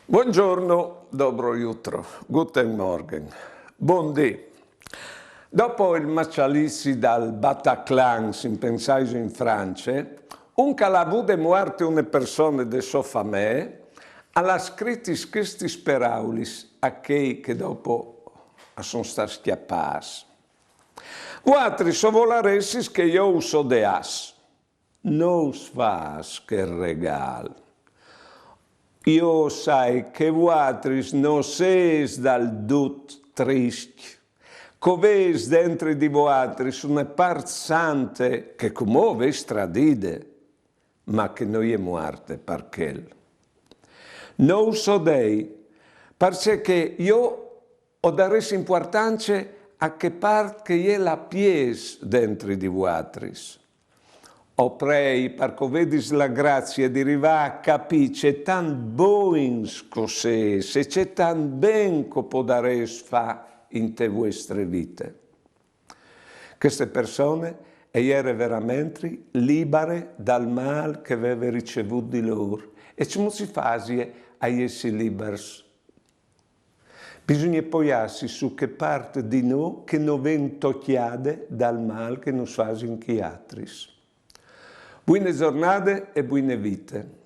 Buongiorno, dobro jutro, guten Morgen, buondì. Dopo il maccialissi dal Bataclan, in pensaggio in Francia, un calavu de muerte une persone de sua famè, alla scritis questi speraulis a che dopo sono stati schiappati. Quattri sovolaressis che io uso de as, non sfas che regal. Io sai che vuatris non ses dal dut trist, coves dentro di vuatris una part sante che comove stradide, ma che noi è muarte parchel. Non so dei, perché io ho dares importanza a che part che è la pies dentro di vuatris. O prei, perché vedis la grazia di arrivare a capire c'è tan boins cos'è, se c'è tan ben che podares fa in te vostre vite. Queste persone erano veramente libere dal mal che aveva ricevuto di loro. E come si fa a essere liberi? Bisogna appoggiarsi su che parte di noi che non viene tocchiata dal mal che non fa in chiatris. Buone giornate e buone vite.